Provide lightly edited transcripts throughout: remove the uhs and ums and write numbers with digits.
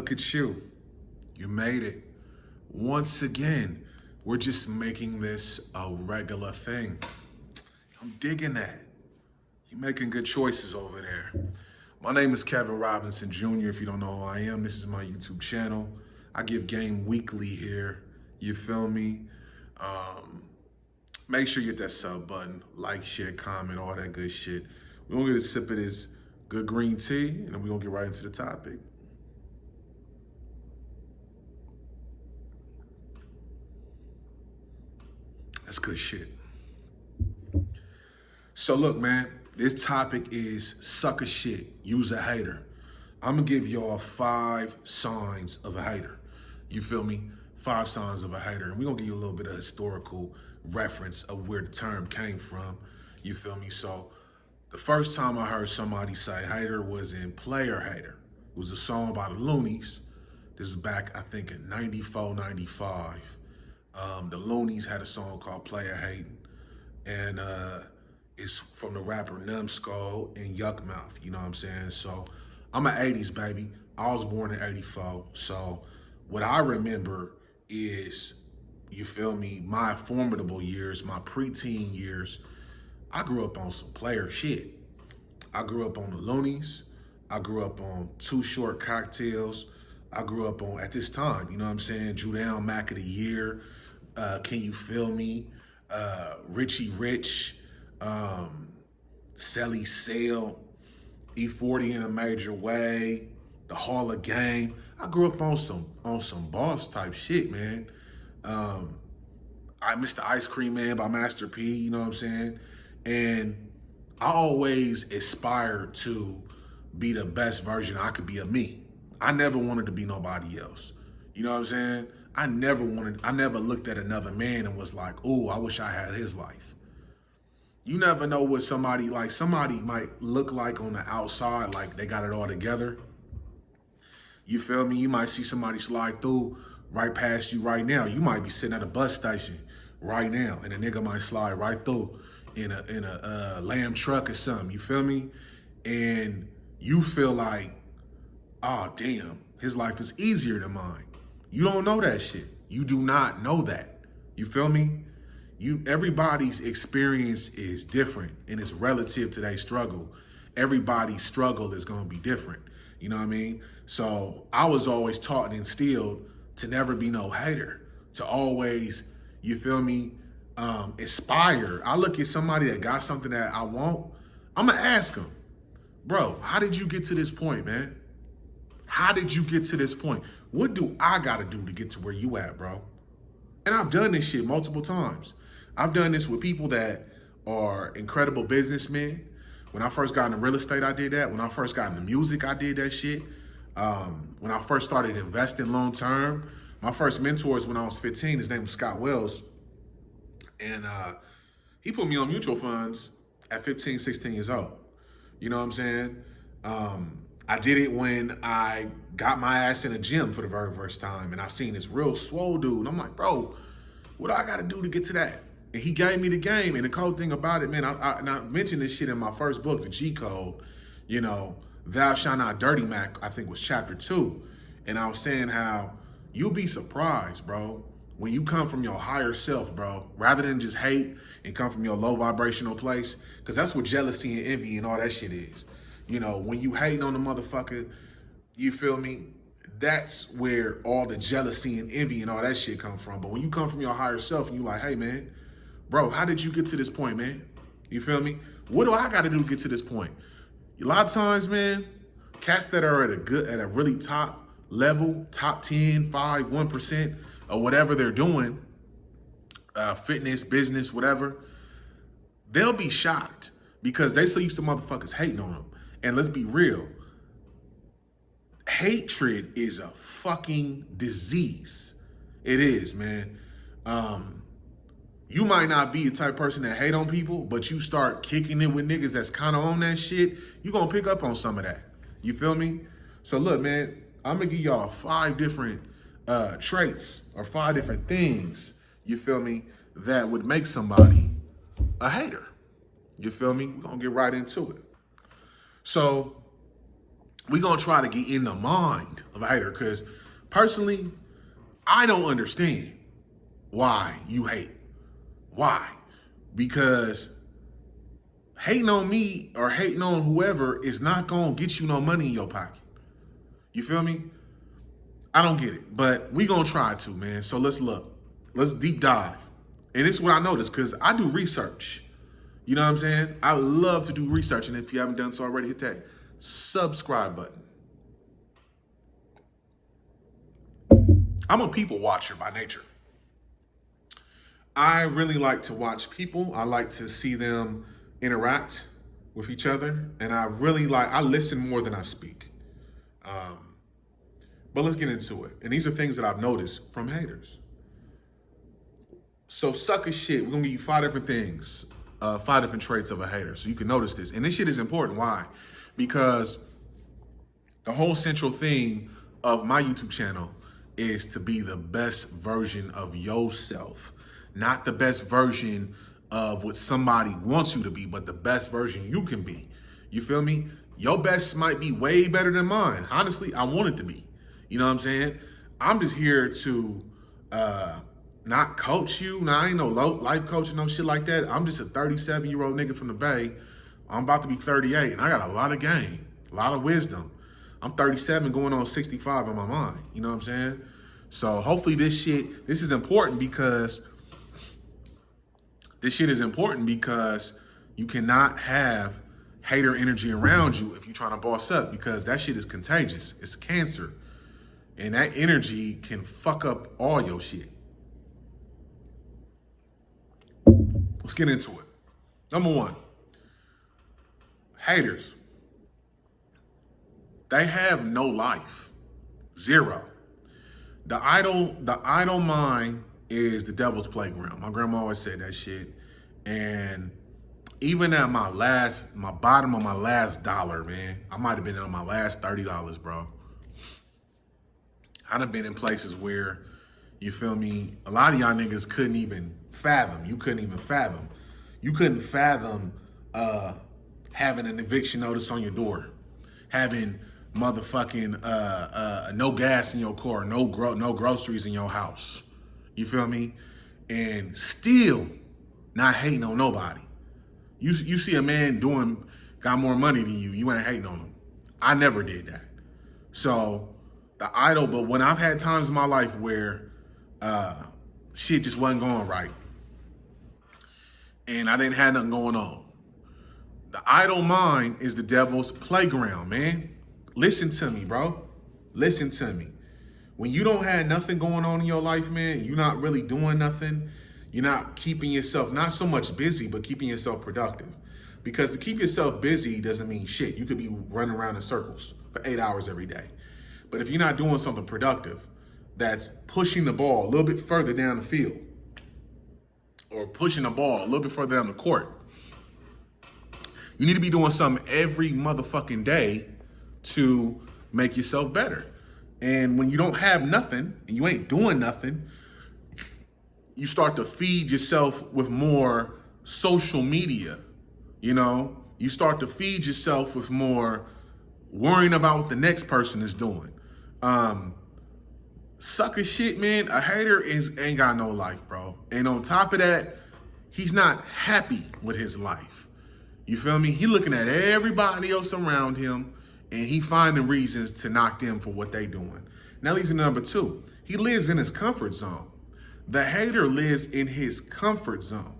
look at you. You made it. Once again, we're just making this a regular thing. I'm digging that. You're making good choices over there. My name is Kevin Robinson Jr. If you don't know who I am, this is my YouTube channel. I give game weekly here. You feel me? Make sure you hit that sub button, like, share, comment, all that good shit. We're gonna get a sip of this good green tea, and then we're gonna get right into the topic. That's good shit. So look, man, this topic is sucker shit. Use a hater. I'm gonna give y'all 5 signs of a hater. You feel me? 5 signs of a hater. And we're gonna give you a little bit of historical reference of where the term came from. You feel me? So the first time I heard somebody say hater was in Player Hater. It was a song by the Loonies. This is back, I think, in 94, 95. The Loonies had a song called Player Hating. And it's from the rapper Numbskull and Yuckmouth, you know what I'm saying? So I'm an 80s baby. I was born in 84. So what I remember is, you feel me, my formidable years, my preteen years, I grew up on some player shit. I grew up on the Loonies. I grew up on Too Short Cocktails. I grew up on, at this time, you know what I'm saying, Drew Down Mac of the Year, Can You Feel Me, Richie Rich, Selly Sale, E40 in a Major Way, The Hall of Game. I grew up on some boss type shit, man. I Missed the Ice Cream Man by Master P, you know what I'm saying? And I always aspired to be the best version I could be of me. I never wanted to be nobody else. You know what I'm saying? I never looked at another man and was like, oh, I wish I had his life. You never know what somebody might look like on the outside, like they got it all together. You feel me? You might see somebody slide through right past you right now. You might be sitting at a bus station right now, and a nigga might slide right through in a lamb truck or something. You feel me? And you feel like, oh damn, his life is easier than mine. You don't know that shit. You do not know that. You feel me? Everybody's experience is different, and it's relative to their struggle. Everybody's struggle is gonna be different. You know what I mean? So I was always taught and instilled to never be no hater, to always, you feel me, aspire. I look at somebody that got something that I want, I'm gonna ask them, bro, how did you get to this point, man? How did you get to this point? What do I gotta do to get to where you at, bro? And I've done this shit multiple times. I've done this with people that are incredible businessmen. When I first got into real estate, I did that. When I first got into music, I did that shit. When I first started investing long term, my first mentors when I was 15, his name was Scott Wells. And he put me on mutual funds at 15, 16 years old. You know what I'm saying? I did it when I got my ass in a gym for the very first time, and I seen this real swole dude. And I'm like, bro, what do I gotta do to get to that? And he gave me the game. And the cool thing about it, man, I mentioned this shit in my first book, The G Code, you know, Thou Shalt Not Dirty Mac, I think was chapter 2. And I was saying how you'll be surprised, bro, when you come from your higher self, bro, rather than just hate and come from your low vibrational place, because that's what jealousy and envy and all that shit is. You know, when you hating on the motherfucker, you feel me? That's where all the jealousy and envy and all that shit come from. But when you come from your higher self and you like, hey, man, bro, how did you get to this point, man? You feel me? What do I got to do to get to this point? A lot of times, man, cats that are at a really top level, top 10, 5, 1%, or whatever they're doing, fitness, business, whatever, they'll be shocked because they so used to motherfuckers hating on them. And let's be real, hatred is a fucking disease. It is, man. You might not be the type of person that hate on people, but you start kicking it with niggas that's kind of on that shit, you gonna pick up on some of that. You feel me? So look, man, I'm gonna give y'all 5 different traits or 5 different things, you feel me, that would make somebody a hater. You feel me? We're gonna get right into it. So we're going to try to get in the mind of a hater, because personally, I don't understand why you hate. Why? Because hating on me or hating on whoever is not going to get you no money in your pocket. You feel me? I don't get it, but we going to try to, man. So let's look. Let's deep dive. And this is what I noticed, because I do research. You know what I'm saying? I love to do research. And if you haven't done so already, hit that subscribe button. I'm a people watcher by nature. I really like to watch people. I like to see them interact with each other. And I listen more than I speak. But let's get into it. And these are things that I've noticed from haters. So sucker shit, we're gonna give you 5 different things, 5 different traits of a hater. So you can notice this. And this shit is important. Why? Because the whole central theme of my YouTube channel is to be the best version of yourself. Not the best version of what somebody wants you to be, but the best version you can be. You feel me? Your best might be way better than mine. Honestly, I want it to be. You know what I'm saying? I'm just here to not coach you. Now, I ain't no life coach or no shit like that. I'm just a 37-year-old nigga from the Bay. I'm about to be 38, and I got a lot of game, a lot of wisdom. I'm 37 going on 65 in my mind. You know what I'm saying? So hopefully this is important, because this shit is important because you cannot have hater energy around you if you're trying to boss up, because that shit is contagious. It's cancer. And that energy can fuck up all your shit. Let's get into it. Number 1, haters. They have no life. 0. The idle mind is the devil's playground. My grandma always said that shit. And even at my bottom of my last dollar, man, I might have been on my last $30, bro. I'd have been in places where, you feel me, a lot of y'all niggas couldn't even fathom. You couldn't even fathom. You couldn't fathom having an eviction notice on your door, having motherfucking no gas in your car, no groceries in your house. You feel me? And still not hating on nobody. You see a man got more money than you, you ain't hating on him. I never did that. So the idol, but when I've had times in my life where shit just wasn't going right and I didn't have nothing going on, the idle mind is the devil's playground, man. Listen to me, bro. Listen to me. When you don't have nothing going on in your life, man, you're not really doing nothing. You're not keeping yourself, not so much busy, but keeping yourself productive. Because to keep yourself busy doesn't mean shit. You could be running around in circles for 8 hours every day. But if you're not doing something productive, that's pushing the ball a little bit further down the field, or pushing the ball a little bit further down the court, you need to be doing something every motherfucking day to make yourself better. And when you don't have nothing and you ain't doing nothing, you start to feed yourself with more social media. You know, you start to feed yourself with more worrying about what the next person is doing. Sucker shit, man. A hater ain't got no life, bro. And on top of that, he's not happy with his life. You feel me? He looking at everybody else around him and he finding reasons to knock them for what they doing. Now leads to number 2. He lives in his comfort zone. The hater lives in his comfort zone.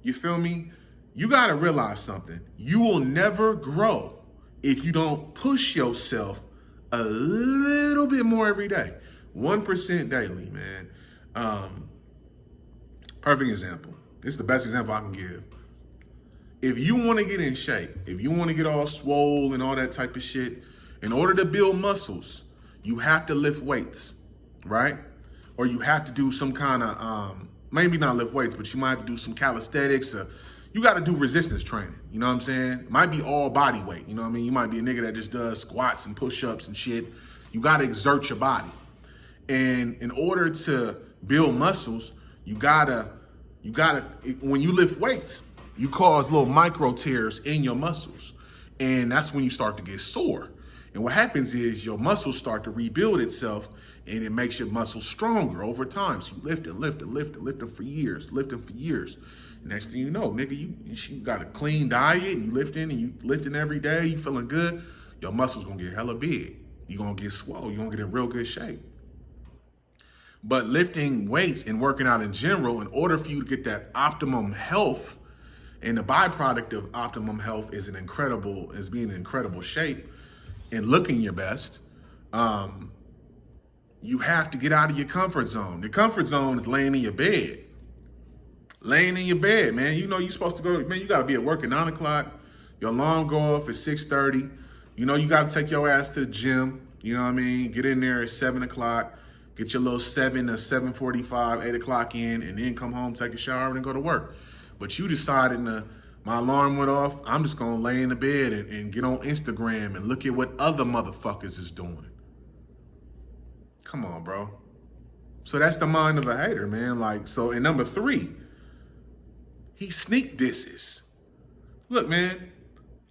You feel me? You got to realize something. You will never grow if you don't push yourself a little bit more every day. 1% daily, man. Perfect example. This is the best example I can give. If you want to get in shape, if you want to get all swole and all that type of shit, in order to build muscles, you have to lift weights, right? Or you have to do some kind of, maybe not lift weights, but you might have to do some calisthenics. You got to do resistance training. You know what I'm saying? It might be all body weight. You know what I mean? You might be a nigga that just does squats and push-ups and shit. You got to exert your body. And in order to build muscles, you gotta, when you lift weights, you cause little micro tears in your muscles. And that's when you start to get sore. And what happens is your muscles start to rebuild itself, and it makes your muscles stronger over time. So you lifting for years. Next thing you know, nigga, you got a clean diet, and you lifting every day, you feeling good, your muscles gonna get hella big. You're gonna get swole, you're gonna get in real good shape. But lifting weights and working out in general, in order for you to get that optimum health, and the byproduct of optimum health is being in incredible shape and looking your best, you have to get out of your comfort zone. The comfort zone is laying in your bed. Laying in your bed, man. You know you're supposed to go, man, you gotta be at work at 9 o'clock. Your alarm go off at 6:30. You know you gotta take your ass to the gym. You know what I mean? Get in there at 7 o'clock. Get your little 7 to 7:45, 8 o'clock in, and then come home, take a shower, and then go to work. But you decided my alarm went off, I'm just gonna lay in the bed and get on Instagram and look at what other motherfuckers is doing. Come on, bro. So that's the mind of a hater, man. Like, so, and number 3, he sneak disses. Look, man,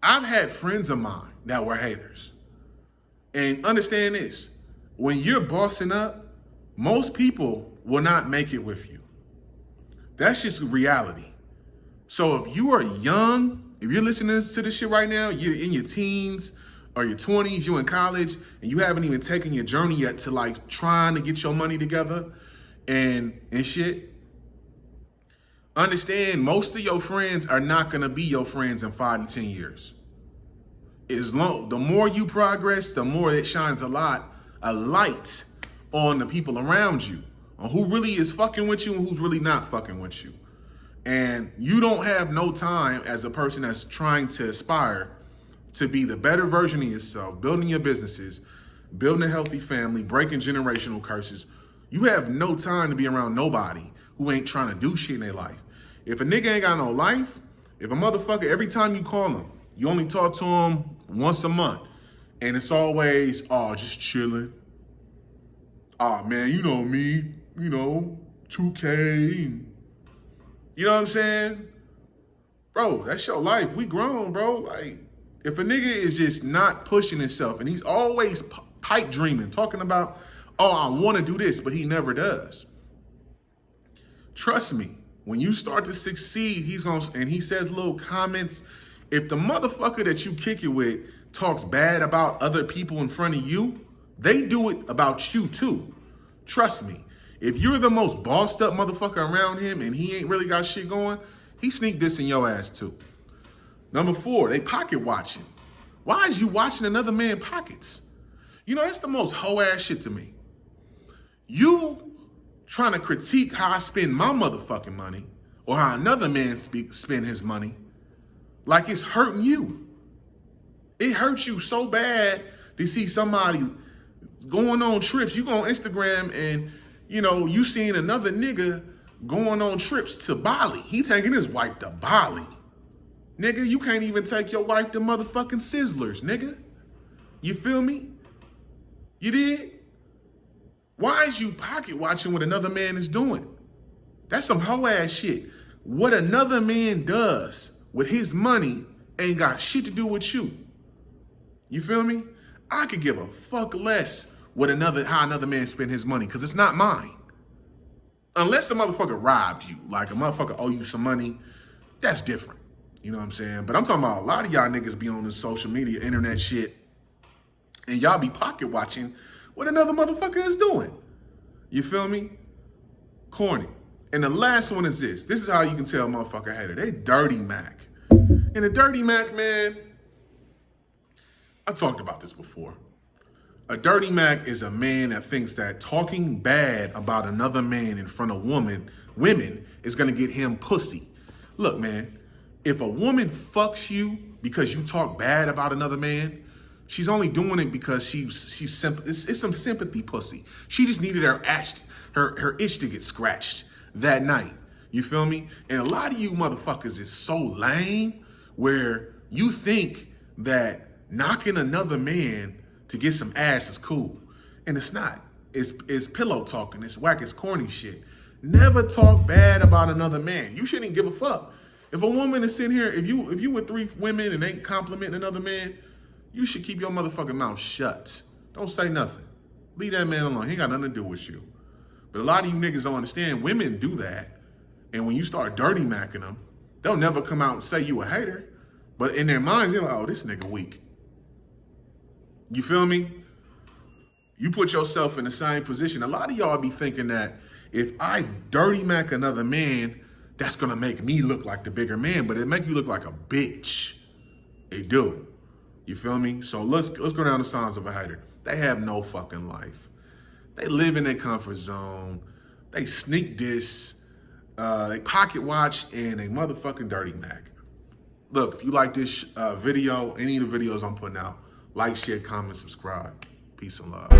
I've had friends of mine that were haters. And understand this, when you're bossing up, most people will not make it with you. That's just reality. So if you are young, if you're listening to this shit right now, you're in your teens or your 20s, you're in college, and you haven't even taken your journey yet to like trying to get your money together and shit, understand most of your friends are not gonna be your friends in 5 to 10 years. The more you progress, the more it shines a light on the people around you, on who really is fucking with you and who's really not fucking with you. And you don't have no time as a person that's trying to aspire to be the better version of yourself, building your businesses, building a healthy family, breaking generational curses. You have no time to be around nobody who ain't trying to do shit in their life. If a nigga ain't got no life, if a motherfucker, every time you call him, you only talk to him once a month, and it's always, oh, just chilling. Oh, man, you know me, 2K. You know what I'm saying? Bro, that's your life. We grown, bro. Like, if a nigga is just not pushing himself and he's always pipe dreaming, talking about, oh, I want to do this, but he never does. Trust me, when you start to succeed, and he says little comments. If the motherfucker that you kick it with talks bad about other people in front of you, they do it about you too. Trust me. If you're the most bossed up motherfucker around him and he ain't really got shit going, he sneak dissing your ass too. Number 4, they pocket watching. Why is you watching another man's pockets? You know, that's the most hoe ass shit to me. You trying to critique how I spend my motherfucking money or how another man spend his money like it's hurting you. It hurts you so bad to see somebody going on trips. You go on Instagram and you seen another nigga going on trips to Bali. He taking his wife to Bali. Nigga, you can't even take your wife to motherfucking Sizzlers, nigga. You feel me? You did? Why is you pocket watching what another man is doing? That's some hoe ass shit. What another man does with his money ain't got shit to do with you. You feel me? I could give a fuck less how another man spend his money, because it's not mine. Unless the motherfucker robbed you, like a motherfucker owe you some money, that's different. You know what I'm saying? But I'm talking about a lot of y'all niggas be on this social media, internet shit, and y'all be pocket watching what another motherfucker is doing. You feel me? Corny. And the last one is this. This is how you can tell a motherfucker hater. They dirty Mac. And a dirty Mac, man, I talked about this before. A dirty Mac is a man that thinks that talking bad about another man in front of women is gonna get him pussy. Look, man, if a woman fucks you because you talk bad about another man, she's only doing it because it's some sympathy pussy. She just needed her itch to get scratched that night. You feel me? And a lot of you motherfuckers is so lame where you think that knocking another man to get some ass is cool. And it's not. It's pillow talking. It's whack. It's corny shit. Never talk bad about another man. You shouldn't give a fuck. If a woman is sitting here, if you with 3 women and they compliment another man, you should keep your motherfucking mouth shut. Don't say nothing. Leave that man alone. He ain't got nothing to do with you. But a lot of you niggas don't understand, women do that. And when you start dirty macking them, they'll never come out and say you a hater. But in their minds, they're like, oh, this nigga weak. You feel me? You put yourself in the same position. A lot of y'all be thinking that if I dirty mac another man, that's gonna make me look like the bigger man, but it make you look like a bitch. It do. You feel me? So let's go down the signs of a hater. They have no fucking life. They live in their comfort zone. They sneak diss, they pocket watch, and they motherfucking dirty mac. Look, if you like this video, any of the videos I'm putting out, like, share, comment, subscribe. Peace and love.